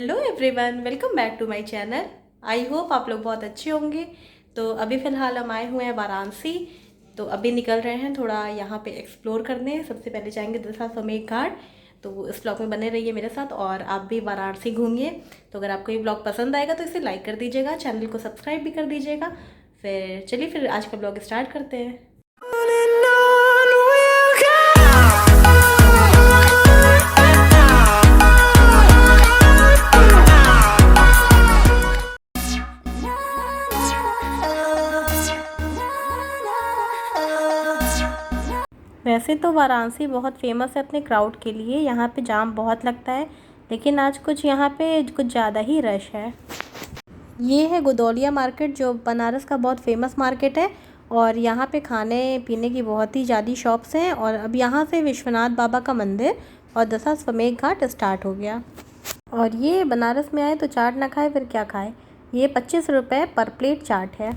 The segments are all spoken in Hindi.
Hello everyone, welcome back to my channel. I hope आप लोग बहुत अच्छे होंगे। तो अभी फ़िलहाल हम आए हुए हैं वाराणसी। तो अभी निकल रहे हैं थोड़ा यहाँ पे एक्सप्लोर करने। सबसे पहले जाएंगे दशाश्वमेध घाट। तो इस ब्लॉग में बने रहिए मेरे साथ और आप भी वाराणसी घूमिए। तो अगर आपको ये ब्लॉग पसंद आएगा तो इसे लाइक कर दीजिएगा, चैनल को सब्सक्राइब भी कर दीजिएगा। फिर आज का ब्लॉग स्टार्ट करते हैं। वैसे तो वाराणसी बहुत फेमस है अपने क्राउड के लिए, यहाँ पे जाम बहुत लगता है, लेकिन आज कुछ यहाँ पे कुछ ज़्यादा ही रश है। ये है गोदौलिया मार्केट, जो बनारस का बहुत फेमस मार्केट है और यहाँ पे खाने पीने की बहुत ही ज़्यादा शॉप्स हैं। और अब यहाँ से विश्वनाथ बाबा का मंदिर और दशाश्वमेध घाट स्टार्ट हो गया। और ये बनारस में आए तो चाट ना खाए फिर क्या खाए। ये 25 रुपये पर प्लेट चाट है।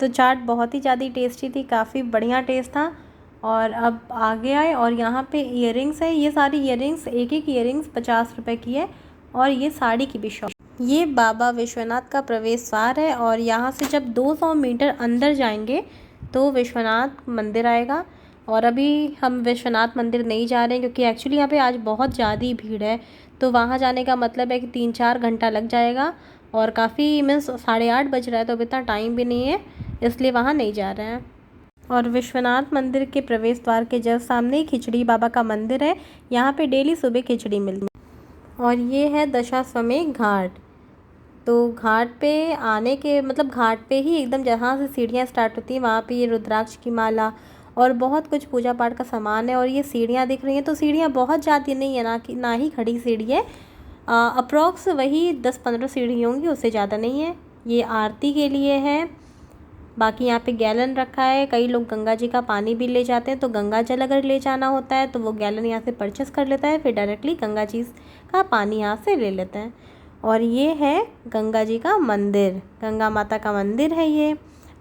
तो चाट बहुत ही ज़्यादा टेस्टी थी, काफ़ी बढ़िया टेस्ट था। और अब आगे आए और यहाँ पे इयररिंग्स है। ये सारी इयररिंग्स, एक एक इयररिंग्स 50 रुपये की है। और ये साड़ी की भी शॉप। ये बाबा विश्वनाथ का प्रवेश द्वार है और यहाँ से जब 200 मीटर अंदर जाएंगे तो विश्वनाथ मंदिर आएगा। और अभी हम विश्वनाथ मंदिर नहीं जा रहे हैं क्योंकि एक्चुअली यहाँ पे आज बहुत ज़्यादा भीड़ है। तो वहाँ जाने का मतलब है कि 3-4 घंटा लग जाएगा और काफ़ी मीन्स 8:30 बज रहा है, तो अभी इतना टाइम भी नहीं है, इसलिए वहाँ नहीं जा रहे हैं। और विश्वनाथ मंदिर के प्रवेश द्वार के जस्ट सामने ही खिचड़ी बाबा का मंदिर है। यहाँ पे डेली सुबह खिचड़ी मिलती है। और ये है दशाश्वमेध घाट। तो घाट पे आने के मतलब घाट पे ही एकदम जहाँ से सीढ़ियाँ स्टार्ट होती हैं वहाँ पे ये रुद्राक्ष की माला और बहुत कुछ पूजा पाठ का सामान है। और ये सीढ़ियाँ दिख रही हैं, तो सीढ़ियाँ बहुत ज़्यादा नहीं है, ना ही खड़ी सीढ़ी है। अप्रॉक्स वही 10-15 सीढ़ी होंगी, उससे ज़्यादा नहीं है। ये आरती के लिए है। बाकी यहाँ पे गैलन रखा है। कई लोग गंगा जी का पानी भी ले जाते हैं, तो गंगा जल अगर ले जाना होता है तो वो गैलन यहाँ से परचेस कर लेता है, फिर डायरेक्टली गंगा जी का पानी यहाँ से ले लेते हैं। और ये है गंगा जी का मंदिर, गंगा माता का मंदिर है ये।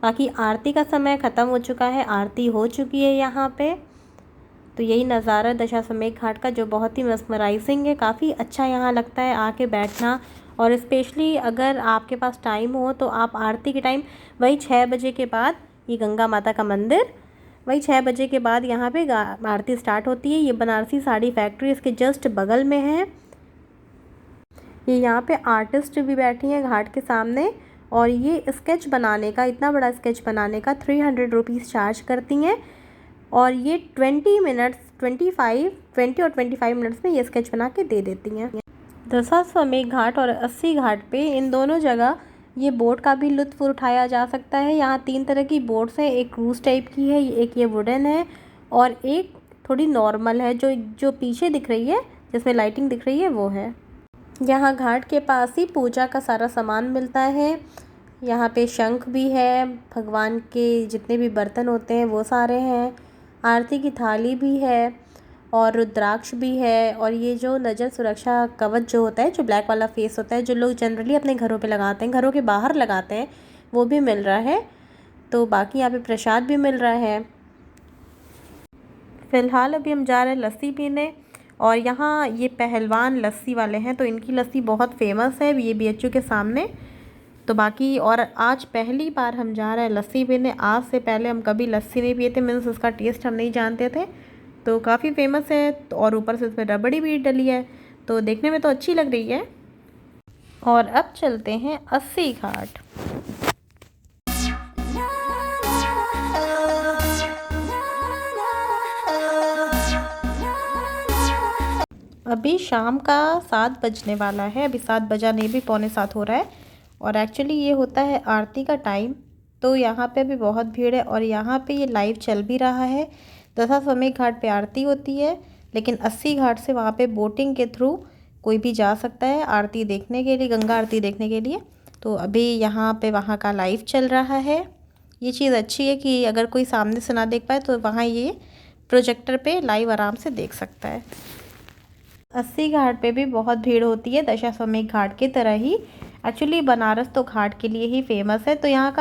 बाकी आरती का समय ख़त्म हो चुका है, आरती हो चुकी है यहाँ पे। तो यही नज़ारा दशाश्वमेध घाट का, जो बहुत ही मेस्मराइजिंग है। काफ़ी अच्छा यहाँ लगता है आके बैठना। और स्पेशली अगर आपके पास टाइम हो तो आप आरती के टाइम वही 6 बजे के बाद, ये गंगा माता का मंदिर, वही 6 बजे के बाद यहाँ पे आरती स्टार्ट होती है। ये बनारसी साड़ी फैक्ट्री इसके जस्ट बगल में है। ये यहाँ पे आर्टिस्ट भी बैठी हैं घाट के सामने। और ये स्केच बनाने का, इतना बड़ा स्केच बनाने का 300 रुपीज़ चार्ज करती हैं। और ये 20 और 25 मिनट्स में ये स्केच बना के दे देती हैं। दशाश्वमेध घाट और अस्सी घाट पे इन दोनों जगह ये बोट का भी लुत्फ़ उठाया जा सकता है। यहाँ 3 तरह की बोट्स हैं, एक क्रूज़ टाइप की है, एक ये वुडन है और एक थोड़ी नॉर्मल है, जो पीछे दिख रही है जिसमें लाइटिंग दिख रही है वो है। यहाँ घाट के पास ही पूजा का सारा सामान मिलता है। यहाँ पे शंख भी है, भगवान के जितने भी बर्तन होते हैं वो सारे हैं, आरती की थाली भी है और रुद्राक्ष भी है। और ये जो नज़र सुरक्षा कवच जो होता है, जो ब्लैक वाला फेस होता है, जो लोग जनरली अपने घरों पे लगाते हैं, घरों के बाहर लगाते हैं, वो भी मिल रहा है। तो बाकी यहाँ पे प्रसाद भी मिल रहा है। फ़िलहाल अभी हम जा रहे हैं लस्सी पीने। और यहाँ ये पहलवान लस्सी वाले हैं, तो इनकी लस्सी बहुत फेमस है, ये BHU के सामने। तो बाकी, और आज पहली बार हम जा रहे हैं लस्सी पीने। आज से पहले हम कभी लस्सी नहीं पिए थे, मीन्स उसका टेस्ट हम नहीं जानते थे। तो काफ़ी फेमस है, तो और ऊपर से इसमें रबड़ी भी डली है, तो देखने में तो अच्छी लग रही है। और अब चलते हैं अस्सी घाट। अभी शाम का 7 बजने वाला है, अभी 7 बजा नहीं भी, 6:45 हो रहा है। और एक्चुअली ये होता है आरती का टाइम। तो यहाँ पे अभी बहुत भीड़ है और यहाँ पे ये लाइव चल भी रहा है। दशाश्वमेध घाट पे आरती होती है, लेकिन अस्सी घाट से वहाँ पे बोटिंग के थ्रू कोई भी जा सकता है आरती देखने के लिए, गंगा आरती देखने के लिए। तो अभी यहाँ पे वहाँ का लाइव चल रहा है। ये चीज़ अच्छी है कि अगर कोई सामने से ना देख पाए तो वहाँ ये प्रोजेक्टर पे लाइव आराम से देख सकता है। अस्सी घाट पे भी बहुत भीड़ होती है, दशाश्वमेध घाट की तरह ही। एक्चुअली बनारस तो घाट के लिए ही फेमस है, तो यहाँ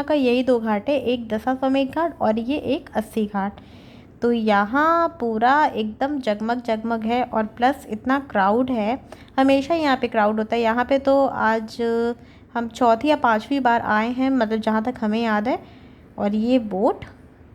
का यही 2 घाट है, एक दशाश्वमेध घाट और ये एक अस्सी घाट। तो यहाँ पूरा एकदम जगमग जगमग है और प्लस इतना क्राउड है। हमेशा यहाँ पे क्राउड होता है। यहाँ पे तो आज हम चौथी या पांचवी बार आए हैं, मतलब जहाँ तक हमें याद है। और ये बोट,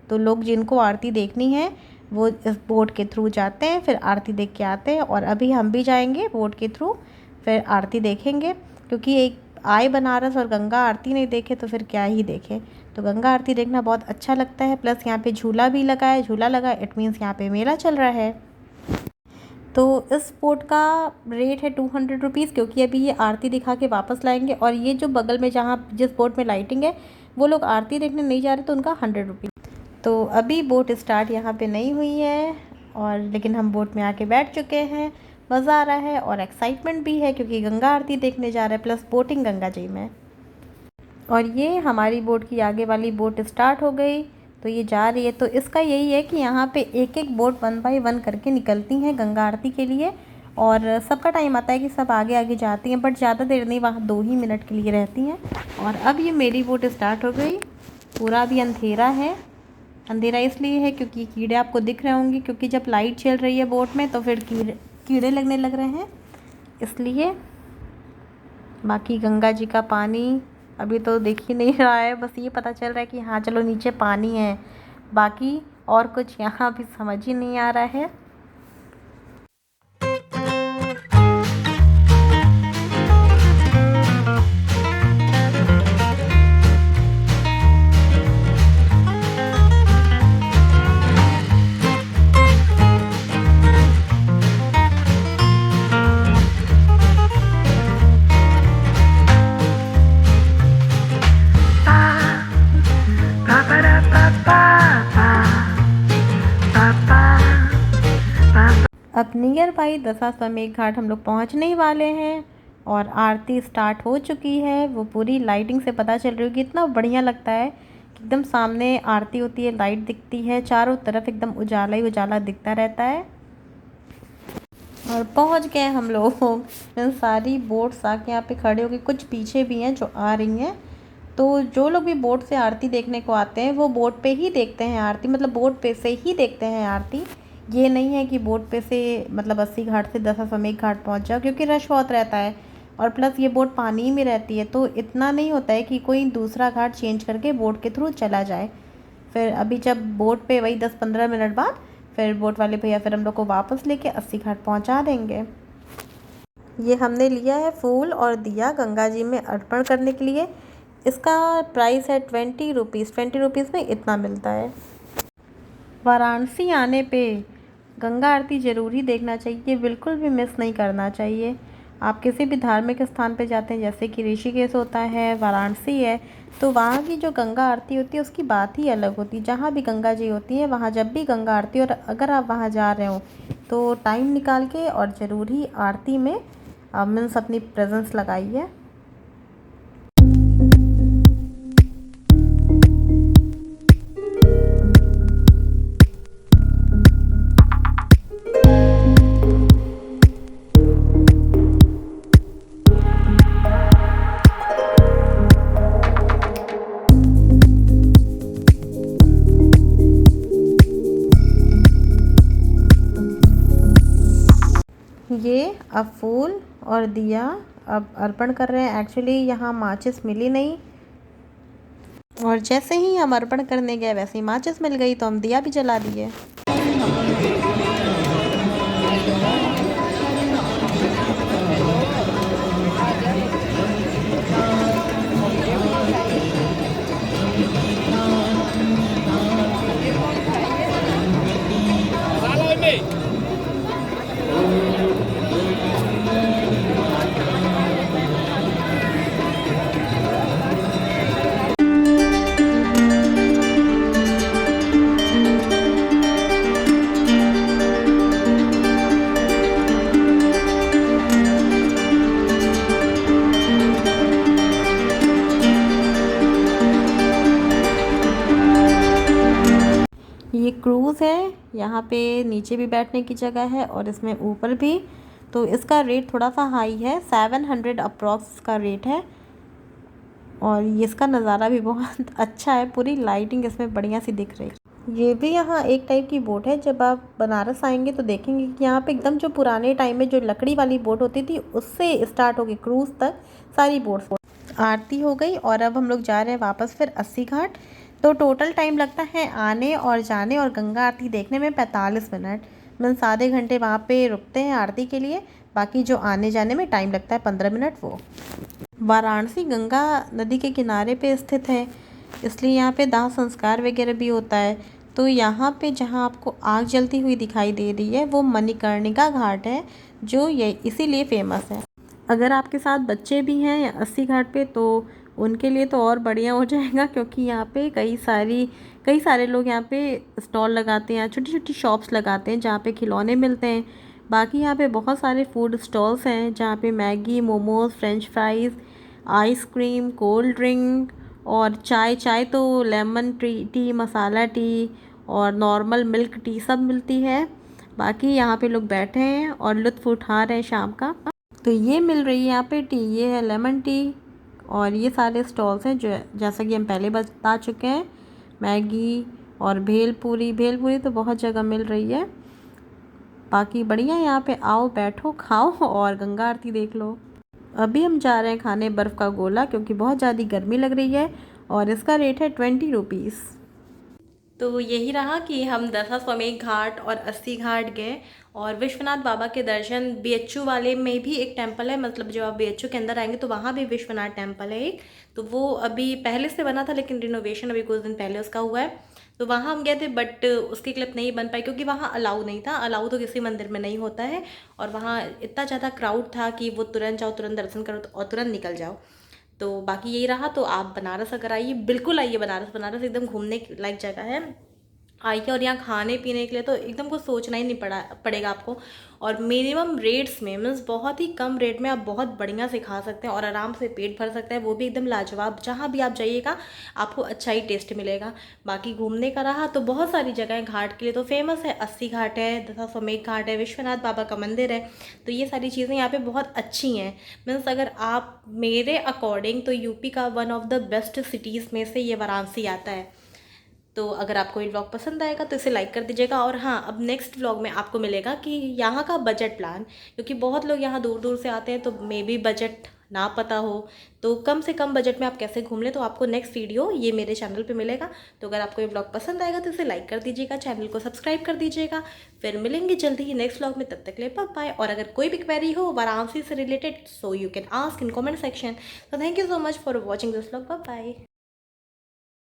तो लोग जिनको आरती देखनी है वो इस बोट के थ्रू जाते हैं, फिर आरती देख के आते हैं। और अभी हम भी जाएंगे बोट के थ्रू, फिर आरती देखेंगे, क्योंकि एक आए बनारस और गंगा आरती नहीं देखे तो फिर क्या ही देखे। तो गंगा आरती देखना बहुत अच्छा लगता है। प्लस यहाँ पे झूला भी लगा है, झूला लगा इट मीन्स यहाँ पे मेला चल रहा है। तो इस बोट का रेट है 200 रुपीज़, क्योंकि अभी ये आरती दिखा के वापस लाएंगे। और ये जो बगल में जहाँ जिस बोट में लाइटिंग है वो लोग आरती देखने नहीं जा रहे, तो उनका 100 रुपीज़। तो अभी बोट स्टार्ट यहाँ पे नहीं हुई है, और लेकिन हम बोट में आके बैठ चुके हैं। मज़ा आ रहा है और एक्साइटमेंट भी है, क्योंकि गंगा आरती देखने जा रहे हैं, प्लस बोटिंग गंगा जी में। और ये हमारी बोट की आगे वाली बोट स्टार्ट हो गई, तो ये जा रही है। तो इसका यही है कि यहाँ पे एक एक बोट 1 बाय 1 करके निकलती हैं गंगा आरती के लिए, और सबका टाइम आता है कि सब आगे आगे जाती हैं, बट ज़्यादा देर नहीं, वहाँ 2 ही मिनट के लिए रहती हैं। और अब ये मेरी बोट स्टार्ट हो गई। पूरा भी अंधेरा है। अंधेरा इसलिए है क्योंकि कीड़े आपको दिख रहे होंगे, क्योंकि जब लाइट चल रही है बोट में तो फिर कीड़े लगने लग रहे हैं, इसलिए। बाकी गंगा जी का पानी अभी तो दिख ही नहीं रहा है, बस ये पता चल रहा है कि हाँ चलो नीचे पानी है। बाकी और कुछ यहाँ भी समझ ही नहीं आ रहा है। अब नियर बाई दशाश्वमेध घाट हम लोग पहुँचने ही वाले हैं, और आरती स्टार्ट हो चुकी है। वो पूरी लाइटिंग से पता चल रही होगी, इतना बढ़िया लगता है कि एकदम सामने आरती होती है, लाइट दिखती है, चारों तरफ एकदम उजाला ही उजाला दिखता रहता है। और पहुंच गए हम लोग। सारी बोट्स आके यहाँ पे खड़े हो गए, कुछ पीछे भी हैं जो आ रही हैं। तो जो लोग भी बोट से आरती देखने को आते हैं वो बोट पे ही देखते हैं आरती, मतलब बोट पे से ही देखते हैं आरती। ये नहीं है कि बोट पे से मतलब 80 घाट से दशाश्वमेध घाट पहुंच जाओ, क्योंकि रश बहुत रहता है। और प्लस ये बोट पानी में रहती है, तो इतना नहीं होता है कि कोई दूसरा घाट चेंज करके बोट के थ्रू चला जाए। फिर अभी जब बोट पे वही 10-15 मिनट बाद फिर बोट वाले भैया फिर हम लोग को वापस लेके 80 घाट पहुँचा देंगे। ये हमने लिया है फूल और दिया गंगा जी में अर्पण करने के लिए। इसका प्राइस है 20 रुपीज़। 20 रुपीज़ में इतना मिलता है। वाराणसी आने पे गंगा आरती ज़रूर ही देखना चाहिए, बिल्कुल भी मिस नहीं करना चाहिए। आप किसी भी धार्मिक स्थान पे जाते हैं, जैसे कि ऋषिकेश होता है, वाराणसी है, तो वहाँ की जो गंगा आरती होती है उसकी बात ही अलग होती है। जहाँ भी गंगा जी होती है वहाँ जब भी गंगा आरती, और अगर आप वहाँ जा रहे हो तो टाइम निकाल के और ज़रूर ही आरती में मीन्स अपनी प्रेजेंस लगाइए। ये अब फूल और दिया अब अर्पण कर रहे हैं। एक्चुअली यहाँ माचिस मिली नहीं, और जैसे ही हम अर्पण करने गए वैसे ही माचिस मिल गई, तो हम दिया भी जला दिए। ये क्रूज़ है, यहाँ पे नीचे भी बैठने की जगह है और इसमें ऊपर भी। तो इसका रेट थोड़ा सा हाई है, 700 अप्रॉक्स का रेट है। और ये इसका नज़ारा भी बहुत अच्छा है, पूरी लाइटिंग इसमें बढ़िया सी दिख रही है। ये भी यहाँ एक टाइप की बोट है। जब आप बनारस आएंगे तो देखेंगे कि यहाँ पे एकदम जो पुराने टाइम में जो लकड़ी वाली बोट होती थी उससे स्टार्ट हो गई क्रूज़ तक सारी बोट्स। आरती हो गई और अब हम लोग जा रहे हैं वापस फिर अस्सी घाट। तो टोटल टाइम लगता है आने और जाने और गंगा आरती देखने में 45 मिनट। मीन्स आधे घंटे वहाँ पे रुकते हैं आरती के लिए, बाकी जो आने जाने में टाइम लगता है 15 मिनट वो। वाराणसी गंगा नदी के किनारे पे स्थित है, इसलिए यहाँ पे दाह संस्कार वगैरह भी होता है। तो यहाँ पे जहाँ आपको आग जलती हुई दिखाई दे रही है वो मणिकर्णिका घाट है, जो ये इसीलिए फेमस है। अगर आपके साथ बच्चे भी हैं या अस्सी घाट पे तो उनके लिए तो और बढ़िया हो जाएगा, क्योंकि यहाँ पे कई सारे लोग यहाँ पे स्टॉल लगाते हैं, छोटी छोटी शॉप्स लगाते हैं जहाँ पे खिलौने मिलते हैं। बाकी यहाँ पे बहुत सारे फूड स्टॉल्स हैं जहाँ पे Maggi, momos, French fries, ice cream, cold drink और चाय तो लेमन टी, मसाला टी और नॉर्मल मिल्क टी सब मिलती है। बाकी यहाँ पे लोग बैठे हैं और लुत्फ़ उठा रहे हैं शाम का। तो ये मिल रही है यहाँ पे टी, ये है लेमन टी और ये सारे स्टॉल्स हैं जो जैसा कि हम पहले बता चुके हैं। मैगी और भेलपूरी तो बहुत जगह मिल रही है। बाकी बढ़िया, यहाँ पे आओ, बैठो, खाओ और गंगा आरती देख लो। अभी हम जा रहे हैं खाने बर्फ़ का गोला, क्योंकि बहुत ज़्यादा गर्मी लग रही है और इसका रेट है 20 रुपीज़। तो यही रहा कि हम दशाश्वमेध घाट और अस्सी घाट गए और विश्वनाथ बाबा के दर्शन। बीएचयू वाले में भी एक टेम्पल है, मतलब जब आप बीएचयू के अंदर आएंगे तो वहाँ भी विश्वनाथ टेम्पल है एक। तो वो अभी पहले से बना था लेकिन रिनोवेशन अभी कुछ दिन पहले उसका हुआ है। तो वहाँ हम गए थे बट उसकी क्लिप नहीं बन पाई क्योंकि वहाँ अलाउ नहीं था। अलाउ तो किसी मंदिर में नहीं होता है और वहाँ इतना ज़्यादा क्राउड था कि वो तुरंत जाओ, तुरंत दर्शन करो और तुरंत निकल जाओ। तो बाकी यही रहा। तो आप बनारस अगर आइए, बिल्कुल आइए बनारस एकदम घूमने लायक जगह है। आइए और यहाँ खाने पीने के लिए तो एकदम कुछ सोचना ही नहीं पड़ेगा आपको। और मिनिमम रेट्स में, मीन्स बहुत ही कम रेट में आप बहुत बढ़िया से खा सकते हैं और आराम से पेट भर सकते हैं, वो भी एकदम लाजवाब। जहाँ भी आप जाइएगा आपको अच्छा ही टेस्ट मिलेगा। बाकी घूमने का रहा तो बहुत सारी जगह है घाट के लिए तो फेमस है। अस्सी घाट है, दशाश्वमेध घाट है, विश्वनाथ बाबा का मंदिर है। तो ये सारी चीज़ें यहाँ पे बहुत अच्छी हैं। मीन्स अगर आप मेरे अकॉर्डिंग तो यूपी का one of the best cities में से ये वाराणसी आता है। तो अगर आपको ये व्लॉग पसंद आएगा तो इसे लाइक कर दीजिएगा। और हाँ, अब नेक्स्ट व्लॉग में आपको मिलेगा कि यहाँ का बजट प्लान, क्योंकि बहुत लोग यहाँ दूर दूर से आते हैं तो मे बी बजट ना पता हो, तो कम से कम बजट में आप कैसे घूम लें। तो आपको नेक्स्ट वीडियो ये मेरे चैनल पे मिलेगा। तो अगर आपको ये व्लॉग पसंद आएगा तो इसे लाइक कर दीजिएगा, चैनल को सब्सक्राइब कर दीजिएगा। फिर मिलेंगे जल्दी ही नेक्स्ट व्लॉग में, तब तक के लिए बाय बाय। और अगर कोई भी क्वेरी हो वाराणसी से related so you can ask in comment section. तो thank you so much for watching this vlog. Bye bye.